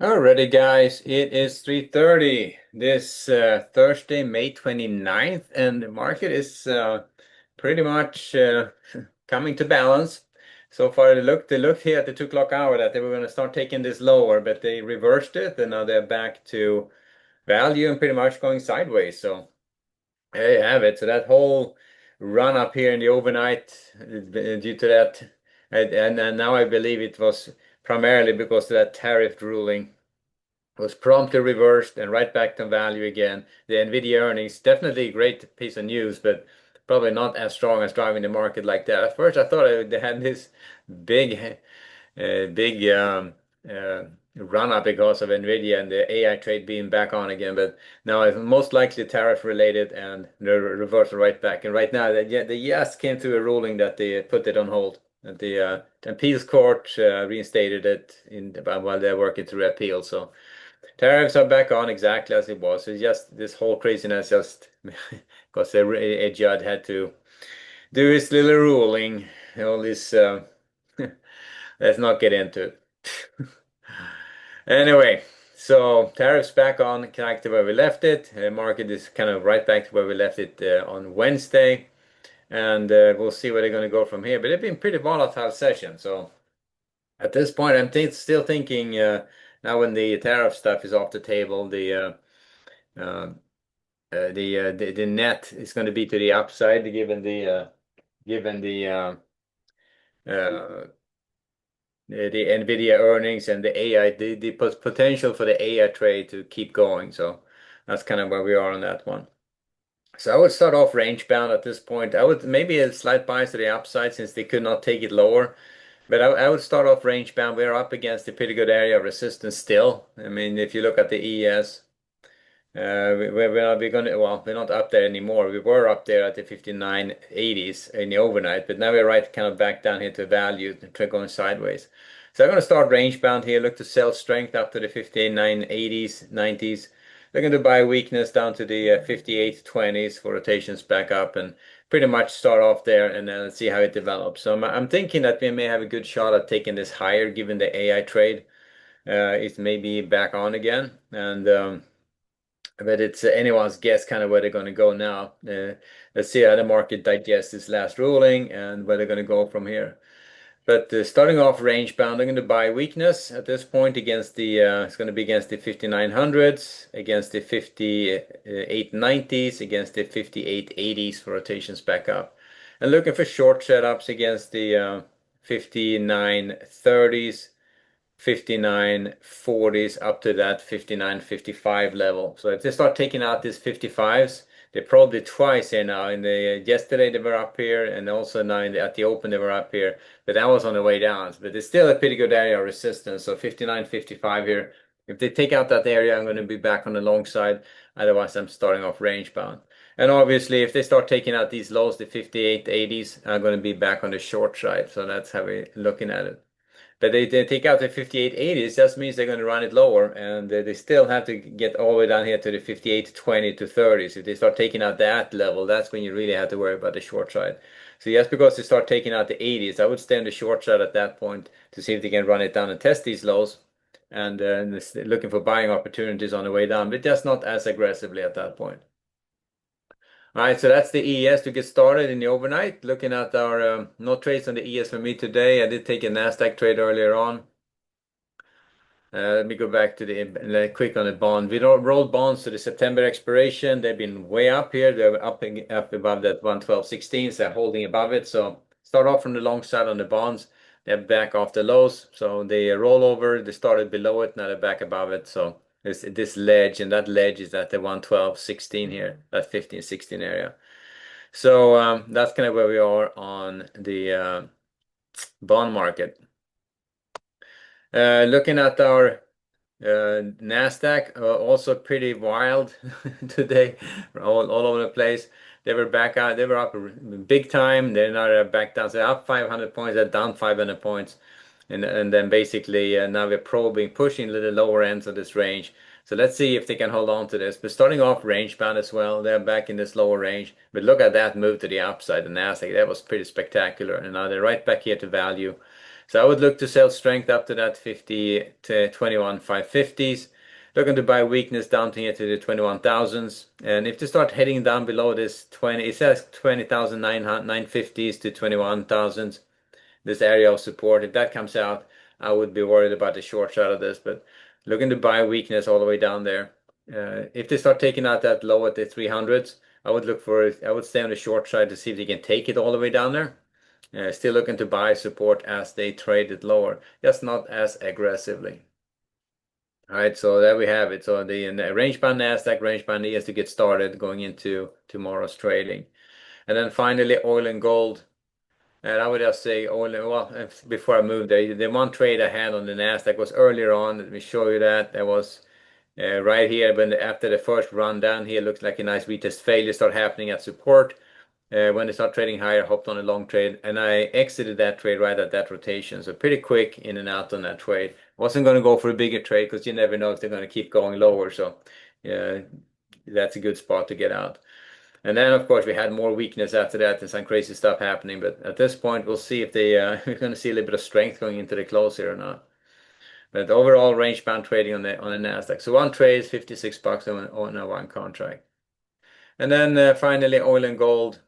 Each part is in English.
Alrighty, guys, it is 3:30 this Thursday, May 29th, and the market is pretty much coming to balance. So far, they looked here at the 2 o'clock hour that they were going to start taking this lower, but they reversed it, and now they're back to value and pretty much going sideways. So there you have it. So that whole run up here in the overnight due to that, and now I believe it was primarily because of that tariff ruling was promptly reversed and right back to value again. The Nvidia earnings, definitely a great piece of news, but probably not as strong as driving the market like that. At first, I thought they had this big, big uh, run up because of Nvidia and the AI trade being back on again, but now it's most likely tariff related and the reversal right back. And right now, the yes came to a ruling that they put it on hold. That the appeals court reinstated it while they're working through appeal. So tariffs are back on exactly as it was. It's just this whole craziness just because a judge had to do his little ruling. All this, let's not get into it. Anyway, so tariffs back on, back to where we left it. Market is kind of right back to where we left it on Wednesday, and we'll see where they're going to go from here. But it's been pretty volatile session. So at this point, I'm still thinking now when the tariff stuff is off the table, uh, the net is going to be to the upside given uh, the Nvidia earnings and the AI the potential for the AI trade to keep going. So that's kind of where we are on that one. So I would start off range bound at this point. I would maybe a slight bias to the upside since they could not take it lower. But I would start off range bound. We're up against a pretty good area of resistance still. I mean, if you look at the ES. We're gonna well, we're not up there anymore. We were up there at the 59.80s in the overnight, but now we're right kind of back down here to value, going sideways. So I'm going to start range bound here. Look to sell strength up to the 59.80s, 90s. Looking to buy weakness down to the 58.20s for rotations back up, and pretty much start off there and then see how it develops. So I'm thinking that we may have a good shot at taking this higher given the AI trade is maybe back on again, and but it's anyone's guess kind of where they're going to go now. Let's see how the market digests this last ruling and where they're going to go from here. But starting off range bound, I'm going to buy weakness at this point against the it's going to be against the 5900s, against the 5890s, against the 5880s for rotations back up, and looking for short setups against the 5930s. 59.40s up to that 59.55 level. So if they start taking out these 55s, they're probably twice here now. In the yesterday they were up here, and also now at the open they were up here, but that was on the way down. But it's still a pretty good area of resistance. So 59.55 here. If they take out that area, I'm going to be back on the long side. Otherwise, I'm starting off range bound. And obviously, if they start taking out these lows, the 58.80s, I'm going to be back on the short side. So that's how we're looking at it. But they take out the 58.80s, that means they're going to run it lower, and they still have to get all the way down here to the 58.20 to 30s. If they start taking out that level, that's when you really have to worry about the short side. So just because they start taking out the 80s, I would stay on the short side at that point to see if they can run it down and test these lows, and looking for buying opportunities on the way down, but just not as aggressively at that point. All right, so that's the ES to get started in the overnight. Looking at our no trades on the ES for me today. I did take a NASDAQ trade earlier on. Let me go back to the quick on the bond. We rolled bonds to the September expiration. They've been way up here. They're up above that 112.16. So they're holding above it. So start off from the long side on the bonds. They're back off the lows. So they roll over. They started below it. Now they're back above it. So there's this ledge, and that ledge is at the 112.16 here, that 15.16 area. So that's kind of where we are on the bond market. Looking at our Nasdaq, also pretty wild today, all over the place. They were back out, they were up big time. They're now back down. So they're up 500 points, they're down 500 points. And then basically now we're probing, pushing a little lower ends of this range. So let's see if they can hold on to this. But starting off range bound as well, they're back in this lower range. But look at that move to the upside, the Nasdaq. That was pretty spectacular. And now they're right back here to value. So I would look to sell strength up to that 50 to 21,550s. Looking to buy weakness down to here to the 21,000s. And if they start heading down below this 20, it says 20,950s to 21,000s, this area of support. If that comes out, I would be worried about the short side of this, but looking to buy weakness all the way down there. If they start taking out that low at the 300s, I would stay on the short side to see if they can take it all the way down there. Still looking to buy support as they trade it lower, just not as aggressively. All right, so there we have it. So the range bound Nasdaq, range bound ES to get started going into tomorrow's trading. And then finally, oil and gold. And I would just say oil, well, before I move there, the one trade I had on the Nasdaq was earlier on. Let me show you that. That was right here, but after the first run down here, looks like a nice retest failure start happening at support. When they start trading higher, hopped on a long trade, and I exited that trade right at that rotation. So pretty quick in and out on that trade. Wasn't going to go for a bigger trade because you never know if they're going to keep going lower. So yeah, that's a good spot to get out. And then, of course, we had more weakness after that and some crazy stuff happening. But at this point, we'll see if they we're going to see a little bit of strength going into the close here or not. But overall, range bound trading on the Nasdaq. So one trade is 56 bucks on a one contract. And then finally, oil and gold.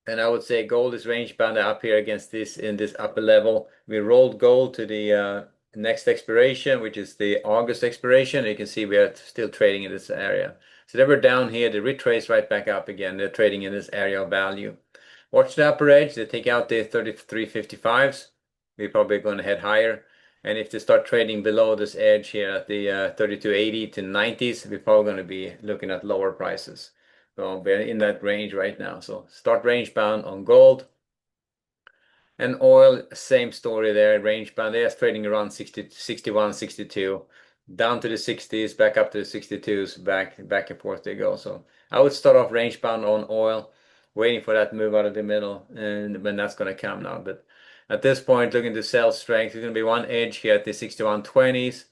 And I would say gold is range bound up here against this in this upper level. We rolled gold to the next expiration, which is the August expiration. You can see we are still trading in this area. So they were down here, they retrace right back up again. They're trading in this area of value. Watch the upper edge. They take out the 33.55s. We're probably going to head higher. And if they start trading below this edge here at the 32.80 to 90s, we're probably going to be looking at lower prices. So we're in that range right now. So start range bound on gold. And oil, same story there, range bound. They are trading around 60, 61, 62, down to the 60s, back up to the 62s, back and forth they go. So I would start off range bound on oil, waiting for that move out of the middle, and when that's going to come now. But at this point, looking to sell strength, there's going to be one edge here at the 61.20s,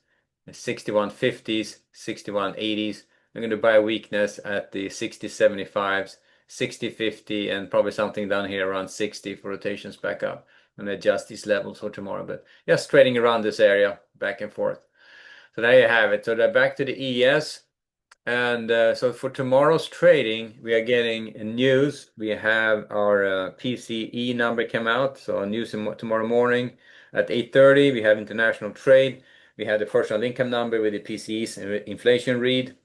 61.50s, 61.80s. I'm going to buy weakness at the 60.75s. 60.50 and probably something down here around 60 for rotations back up and adjust these levels for tomorrow. But just trading around this area back and forth. So there you have it. So they're back to the ES. And so for tomorrow's trading, we are getting news. We have our PCE number come out. So news tomorrow morning at 8:30. We have international trade. We have the personal income number with the PCE's inflation read.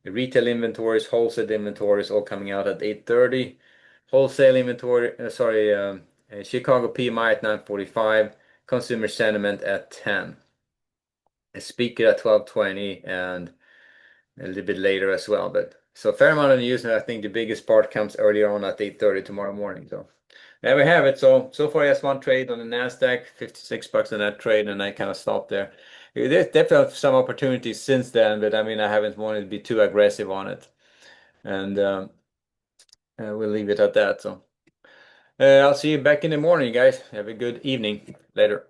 The retail inventories, wholesale inventories all coming out at 8:30. Wholesale inventory, Chicago PMI at 9:45. Consumer sentiment at 10. A speaker at 12:20 and a little bit later as well. But so fair amount of news, and I think the biggest part comes earlier on at 8:30 tomorrow morning. So there we have it. So far, yes, one trade on the Nasdaq, 56 bucks on that trade, and I kind of stopped there. There's definitely some opportunities since then, but I mean, I haven't wanted to be too aggressive on it, and we'll leave it at that. So I'll see you back in the morning, guys. Have a good evening. Later.